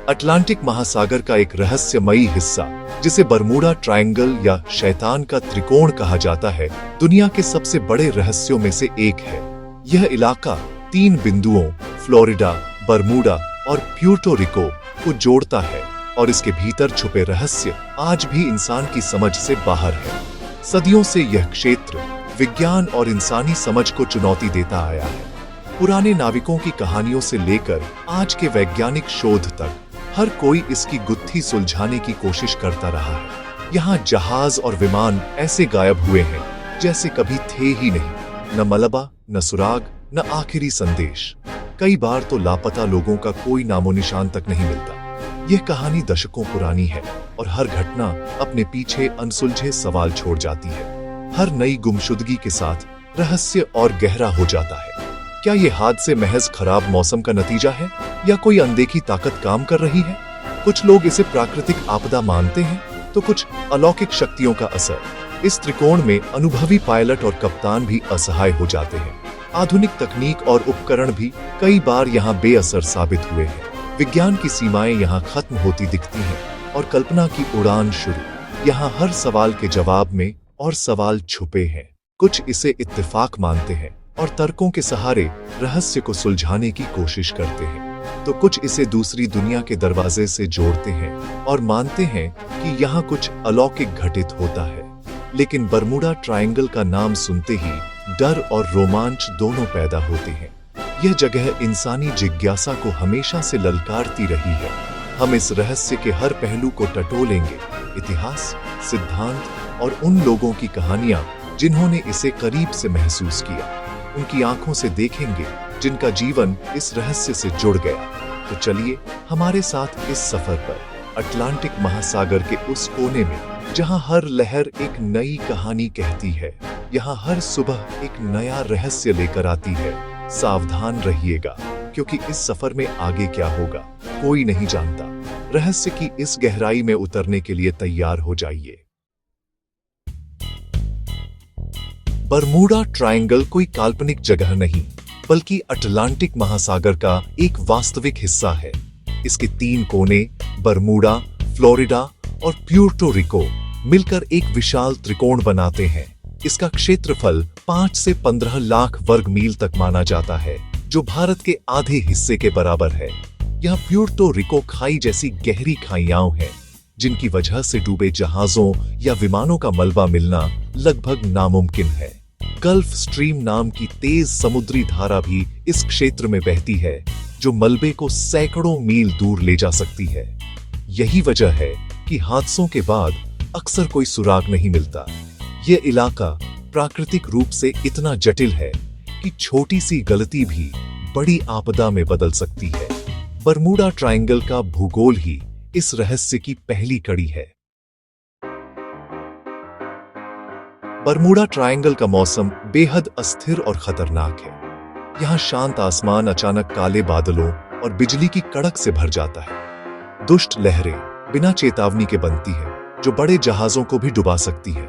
Atlantic महासागर का एक रहस्यमयी हिस्सा, जिसे बरमूडा ट्रायंगल या शैतान का त्रिकोण कहा जाता है, दुनिया के सबसे बड़े रहस्यों में से एक है। यह इलाका 3 बिंदुओं फ्लोरिडा, बरमूडा और प्यूर्टो रिको को जोड़ता है और इसके भीतर छुपे रहस्य आज भी इंसान की समझ से बाहर है। सदियों से यह क्षेत्र विज्ञान और इंसानी समझ को चुनौती देता आया है। पुराने नाविकों की कहानियों से लेकर आज के वैज्ञानिक शोध तक हर कोई इसकी गुत्थी सुलझाने की कोशिश करता रहा है। यहाँ जहाज और विमान ऐसे गायब हुए हैं जैसे कभी थे ही नहीं। न मलबा, न सुराग, न आखिरी संदेश। कई बार तो लापता लोगों का कोई नामो निशान तक नहीं मिलता। यह कहानी दशकों पुरानी है और हर घटना अपने पीछे अनसुलझे सवाल छोड़ जाती है। हर नई गुमशुदगी के साथ रहस्य और गहरा हो जाता है। क्या ये हादसे महज खराब मौसम का नतीजा है या कोई अनदेखी ताकत काम कर रही है? कुछ लोग इसे प्राकृतिक आपदा मानते हैं तो कुछ अलौकिक शक्तियों का असर। इस त्रिकोण में अनुभवी पायलट और कप्तान भी असहाय हो जाते हैं। आधुनिक तकनीक और उपकरण भी कई बार यहाँ बेअसर साबित हुए हैं। विज्ञान की सीमाएं यहाँ खत्म होती दिखती हैं और कल्पना की उड़ान शुरू। यहाँ हर सवाल के जवाब में और सवाल छुपे हैं। कुछ इसे इत्तेफाक मानते हैं और तर्कों के सहारे रहस्य को सुलझाने की कोशिश करते हैं, तो कुछ इसे दूसरी दुनिया के दरवाजे से जोड़ते हैं और मानते हैं कि यहाँ कुछ अलौकिक घटित होता है। लेकिन बरमूडा ट्रायंगल का नाम सुनते ही डर और रोमांच दोनों पैदा होते हैं। यह जगह इंसानी जिज्ञासा को हमेशा से ललकारती रही है। हम इस रहस्य के हर पहलू को टटोलेंगे, इतिहास, सिद्धांत और उन लोगों की कहानियां जिन्होंने इसे करीब से महसूस किया। उनकी आंखों से देखेंगे जिनका जीवन इस रहस्य से जुड़ गया। तो चलिए हमारे साथ इस सफर पर, अटलांटिक महासागर के उस कोने में जहां हर लहर एक नई कहानी कहती है, यहाँ हर सुबह एक नया रहस्य लेकर आती है। सावधान रहिएगा, क्योंकि इस सफर में आगे क्या होगा कोई नहीं जानता। रहस्य की इस गहराई में उतरने के लिए तैयार हो जाइए। बरमूडा ट्रायंगल कोई काल्पनिक जगह नहीं, बल्कि अटलांटिक महासागर का एक वास्तविक हिस्सा है। इसके 3 कोने बरमूडा, फ्लोरिडा और प्यूर्टो रिको मिलकर एक विशाल त्रिकोण बनाते हैं। इसका क्षेत्रफल 5 से 15 लाख वर्ग मील तक माना जाता है, जो भारत के आधे हिस्से के बराबर है। यहाँ प्यूर्टो रिको खाई जैसी गहरी खाइयां हैं, जिनकी वजह से डूबे जहाजों या विमानों का मलबा मिलना लगभग नामुमकिन है। गल्फ स्ट्रीम नाम की तेज समुद्री धारा भी इस क्षेत्र में बहती है, जो मलबे को सैकड़ों मील दूर ले जा सकती है। यही वजह है कि हादसों के बाद अक्सर कोई सुराग नहीं मिलता। यह इलाका प्राकृतिक रूप से इतना जटिल है कि छोटी सी गलती भी बड़ी आपदा में बदल सकती है। बरमूडा ट्रायंगल का भूगोल ही इस रहस्य की पहली कड़ी है। बरमूडा ट्रायंगल का मौसम बेहद अस्थिर और खतरनाक है। यहाँ शांत आसमान अचानक काले बादलों और बिजली की कड़क से भर जाता है। दुष्ट लहरें बिना चेतावनी के बनती है, जो बड़े जहाजों को भी डुबा सकती है।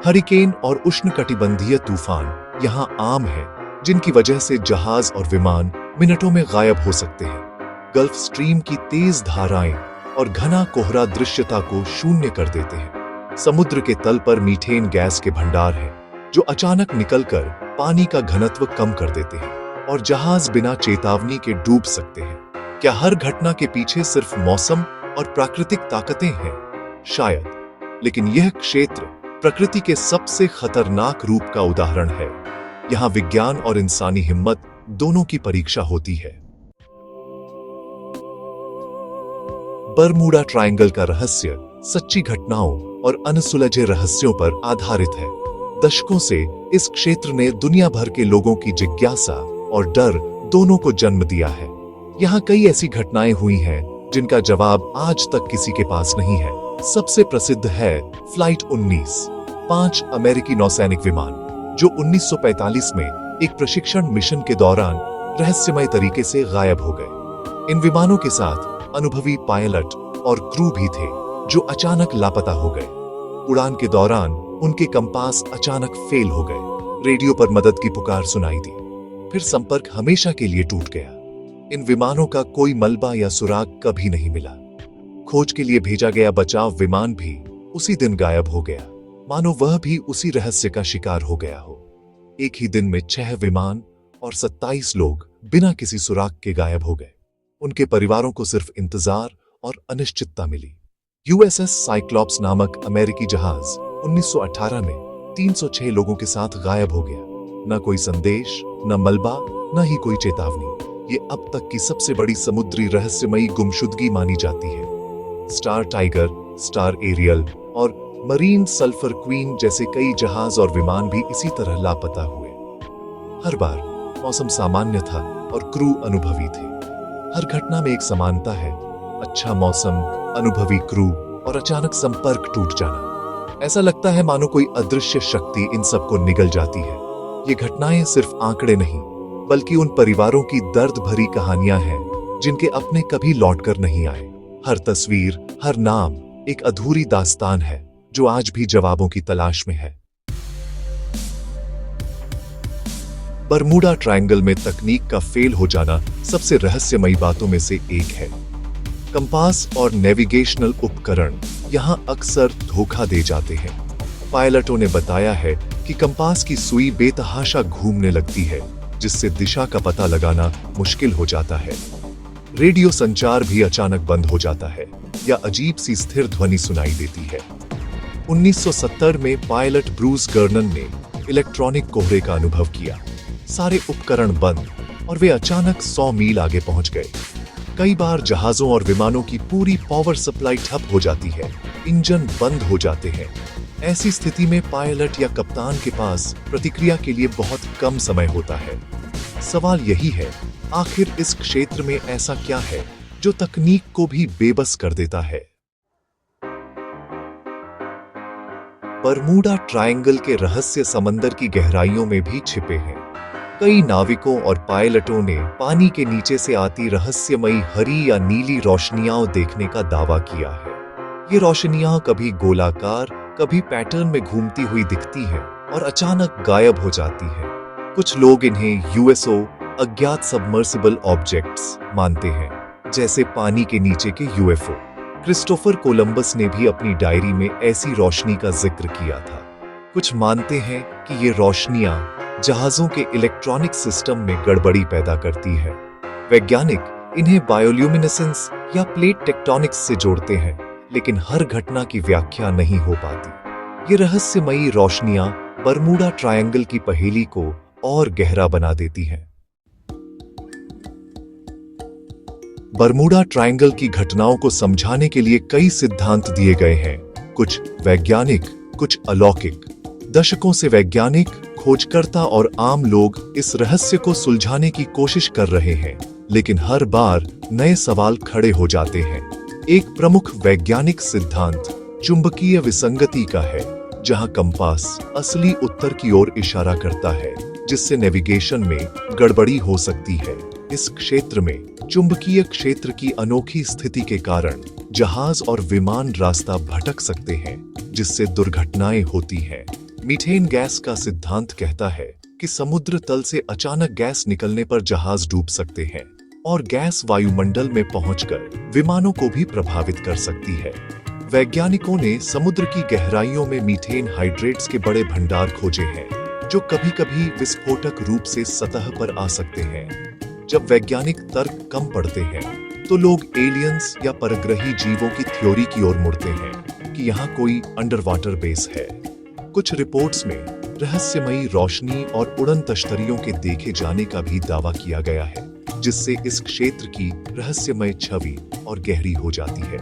हरिकेन और उष्णकटिबंधीय तूफान यहाँ आम है, जिनकी वजह से जहाज और विमान मिनटों में गायब हो सकते हैं। गल्फ स्ट्रीम की तेज धाराएं और घना कोहरा दृश्यता को शून्य कर देते हैं। समुद्र के तल पर मीथेन गैस के भंडार हैं, जो अचानक निकलकर पानी का घनत्व कम कर देते हैं और जहाज बिना चेतावनी के डूब सकते हैं। क्या हर घटना के पीछे सिर्फ मौसम और प्राकृतिक ताकतें हैं? शायद, लेकिन यह क्षेत्र प्रकृति के सबसे खतरनाक रूप का उदाहरण है। यहाँ विज्ञान और इंसानी हिम्मत दोनों की परीक्षा होती है। बरमूडा ट्रायंगल का रहस्य सच्ची घटनाओं और अनसुलझे रहस्यों पर आधारित है। दशकों से इस क्षेत्र ने दुनिया भर के लोगों की जिज्ञासा और डर दोनों को जन्म दिया है। यहाँ कई ऐसी घटनाएं हुई हैं जिनका जवाब आज तक किसी के पास नहीं है। सबसे प्रसिद्ध है फ्लाइट 19, 5 अमेरिकी नौसैनिक विमान, जो 1945 में एक प्रशिक्षण मिशन के दौरान रहस्यमय तरीके से गायब हो गए। इन विमानों के साथ अनुभवी पायलट और क्रू भी थे, जो अचानक लापता हो गए। उड़ान के दौरान उनके कंपास अचानक फेल हो गए। रेडियो पर मदद की पुकार सुनाई दी, फिर संपर्क हमेशा के लिए टूट गया। इन विमानों का कोई मलबा या सुराग कभी नहीं मिला। खोज के लिए भेजा गया बचाव विमान भी उसी दिन गायब हो गया, मानो वह भी उसी रहस्य का शिकार हो गया हो। एक ही दिन में 6 विमान और 27 लोग बिना किसी सुराग के गायब हो गए। उनके परिवारों को सिर्फ इंतजार और अनिश्चितता मिली। यूएसएस साइक्लॉप्स नामक अमेरिकी जहाज 1918 में 306 लोगों के साथ गायब हो गया। न कोई संदेश, न मलबा, न ही कोई चेतावनी। ये अब तक की सबसे बड़ी समुद्री रहस्यमयी गुमशुदगी मानी जाती है। स्टार टाइगर, स्टार एरियल और मरीन सल्फर क्वीन जैसे कई जहाज और विमान भी इसी तरह लापता हुए। हर बार मौसम सामान्य था और क्रू अनुभवी थे। हर घटना में एक समानता है, अच्छा मौसम, अनुभवी क्रू और अचानक संपर्क टूट जाना। ऐसा लगता है मानो कोई अदृश्य शक्ति इन सबको निगल जाती है। ये घटनाएं सिर्फ आंकड़े नहीं, बल्कि उन परिवारों की दर्द भरी कहानियां हैं जिनके अपने कभी लौटकर नहीं आए। हर तस्वीर, हर नाम एक अधूरी दास्तान है जो आज भी जवाबों की तलाश में है। बरमूडा ट्रायंगल में तकनीक का फेल हो जाना सबसे रहस्यमयी बातों में से एक है। कंपास और नेविगेशनल उपकरण यहां अक्सर धोखा दे जाते हैं। पायलटों ने बताया है कि कंपास की सुई बेतहाशा घूमने लगती है, जिससे दिशा का पता लगाना मुश्किल हो जाता है। रेडियो संचार भी अचानक बंद हो जाता है या अजीब सी स्थिर ध्वनि सुनाई देती है। 1970 में पायलट ब्रूस गर्नन ने इलेक्ट्रॉनिक कोहरे का अनुभव किया। सारे उपकरण बंद और वे अचानक 100 मील आगे पहुंच गए। कई बार जहाजों और विमानों की पूरी पावर सप्लाई ठप हो जाती है, इंजन बंद हो जाते हैं। ऐसी स्थिति में पायलट या कप्तान के पास प्रतिक्रिया के लिए बहुत कम समय होता है। सवाल यही है, आखिर इस क्षेत्र में ऐसा क्या है जो तकनीक को भी बेबस कर देता है? बरमूडा ट्रायंगल के रहस्य समंदर की गहराइयों में भी छिपे हैं। कई नाविकों और पायलटों ने पानी के नीचे से आती रहस्यमयी हरी या नीली रोशनियां देखने का दावा किया है। ये रोशनियां कभी गोलाकार, कभी पैटर्न में घूमती हुई दिखती हैं और अचानक गायब हो जाती हैं। कुछ लोग इन्हें यूएसओ, अज्ञात सबमर्सिबल ऑब्जेक्ट्स मानते हैं, जैसे पानी के नीचे के यूएफओ। क्रिस्टोफर कोलंबस ने भी अपनी डायरी में ऐसी रोशनी का जिक्र किया था। कुछ मानते हैं कि ये रोशनियां जहाजों के इलेक्ट्रॉनिक सिस्टम में गड़बड़ी पैदा करती है। वैज्ञानिक इन्हें बायोल्यूमिनेसेंस या प्लेट टेक्टोनिक्स से जोड़ते हैं, लेकिन हर घटना की व्याख्या नहीं हो पाती। ये रहस्यमयी रोशनियां बरमूडा ट्रायंगल की पहेली को और गहरा बना देती हैं। बरमूडा ट्रायंगल की घटनाओं को समझाने के लिए कई सिद्धांत दिए गए हैं, कुछ वैज्ञानिक, कुछ अलौकिक। दशकों से वैज्ञानिक, खोजकर्ता और आम लोग इस रहस्य को सुलझाने की कोशिश कर रहे हैं, लेकिन हर बार नए सवाल खड़े हो जाते हैं। एक प्रमुख वैज्ञानिक सिद्धांत चुंबकीय विसंगति का है, जहां कंपास असली उत्तर की ओर इशारा करता है, जिससे नेविगेशन में गड़बड़ी हो सकती है। इस क्षेत्र में चुंबकीय क्षेत्र की अनोखी स्थिति के कारण जहाज और विमान रास्ता भटक सकते हैं, जिससे दुर्घटनाएं होती हैं। मीथेन गैस का सिद्धांत कहता है कि समुद्र तल से अचानक गैस निकलने पर जहाज डूब सकते हैं और गैस वायुमंडल में पहुंचकर विमानों को भी प्रभावित कर सकती है। वैज्ञानिकों ने समुद्र की गहराइयों में मीथेन हाइड्रेट्स के बड़े भंडार खोजे हैं, जो कभी-कभी विस्फोटक रूप से सतह पर आ सकते हैं। जब वैज्ञानिक तर्क कम पड़ते हैं, तो लोग एलियंस या परग्रही जीवों की थ्योरी की ओर मुड़ते हैं कि यहाँ कोई अंडर वाटर बेस है। कुछ रिपोर्ट्स में रहस्यमयी रोशनी और उड़न तश्तरियों के देखे जाने का भी दावा किया गया है, जिससे इस क्षेत्र की रहस्यमय छवि और गहरी हो जाती है।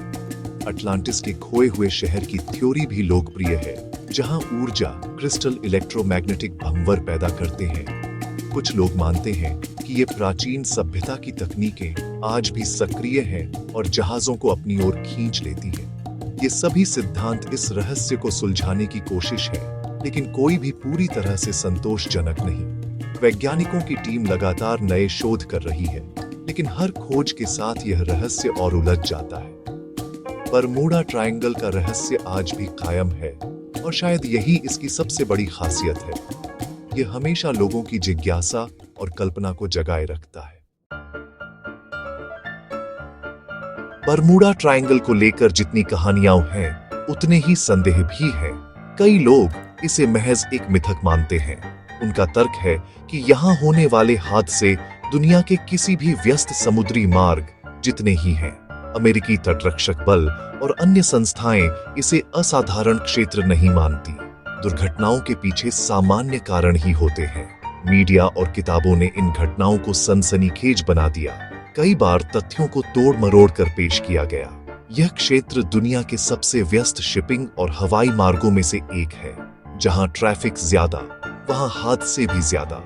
अटलांटिस के खोए हुए शहर की थ्योरी भी लोकप्रिय है, जहां ऊर्जा क्रिस्टल इलेक्ट्रोमैग्नेटिक भंवर पैदा करते हैं। कुछ लोग मानते हैं कि ये प्राचीन सभ्यता की तकनीकें आज भी सक्रिय हैं और जहाजों को अपनी ओर खींच लेती हैं। ये सभी सिद्धांत इस रहस्य को सुलझाने की कोशिश है, लेकिन कोई भी पूरी तरह से संतोषजनक नहीं। वैज्ञानिकों की टीम लगातार नए शोध कर रही है, लेकिन हर खोज के साथ यह रहस्य और उलझ जाता है। बरमूडा ट्रायंगल का रहस्य आज भी कायम है और शायद यही इसकी सबसे बड़ी खासियत है। यह हमेशा लोगों की जिज्ञासा और कल्पना को जगाए रखता है। बरमूडा ट्रायंगल को लेकर जितनी कहानियां हैं, उतने ही संदेह भी हैं। कई लोग इसे महज एक मिथक मानते हैं। उनका तर्क है कि यहाँ होने वाले हादसे दुनिया के किसी भी व्यस्त समुद्री मार्ग जितने ही हैं। अमेरिकी तटरक्षक बल और अन्य संस्थाएं इसे असाधारण क्षेत्र नहीं मानती। दुर्घटनाओं के पीछे सामान्य कारण ही होते हैं। मीडिया और किताबों ने इन घटनाओं को सनसनीखेज बना दिया। कई बार तथ्यों को तोड़ मरोड़ कर पेश किया गया। यह क्षेत्र दुनिया के सबसे व्यस्त शिपिंग और हवाई मार्गों में से एक है। जहां ट्रैफिक ज्यादा, वहां हादसे भी ज्यादा।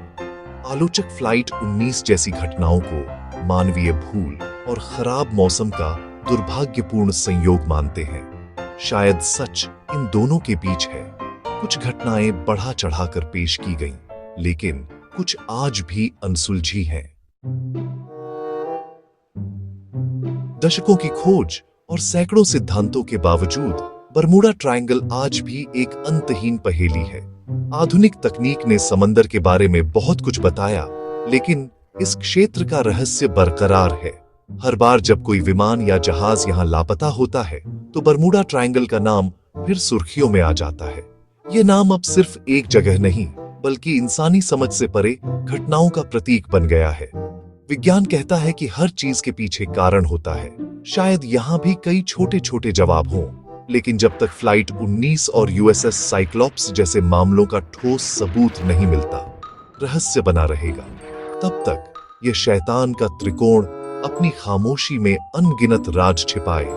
आलोचक फ्लाइट 19 जैसी घटनाओं को मानवीय भूल और खराब मौसम का दुर्भाग्यपूर्ण संयोग मानते हैं। शायद सच इन दोनों के बीच है। कुछ घटनाएं बढ़ा चढ़ाकर पेश की गईं, लेकिन कुछ आज भी अनसुलझी हैं। दशकों की खोज और सैकड़ों सिद्धांतों के बावजूद बरमूडा ट्रायंगल आज भी एक अंतहीन पहेली है। आधुनिक तकनीक ने समंदर के बारे में बहुत कुछ बताया, लेकिन इस क्षेत्र का रहस्य बरकरार है। हर बार जब कोई विमान या जहाज यहाँ लापता होता है, तो बरमूडा ट्रायंगल का नाम फिर सुर्खियों में आ जाता है। ये नाम अब सिर्फ एक जगह नहीं, बल्कि इंसानी समझ से परे घटनाओं का प्रतीक बन गया है। विज्ञान कहता है कि हर चीज के पीछे कारण होता है। शायद यहाँ भी कई छोटे छोटे जवाब हों, लेकिन जब तक फ्लाइट 19 और यूएसएस साइक्लोप्स जैसे मामलों का ठोस सबूत नहीं मिलता, रहस्य बना रहेगा। तब तक यह शैतान का त्रिकोण अपनी खामोशी में अनगिनत राज छिपाए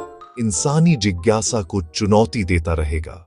इंसानी जिज्ञासा को चुनौती देता रहेगा।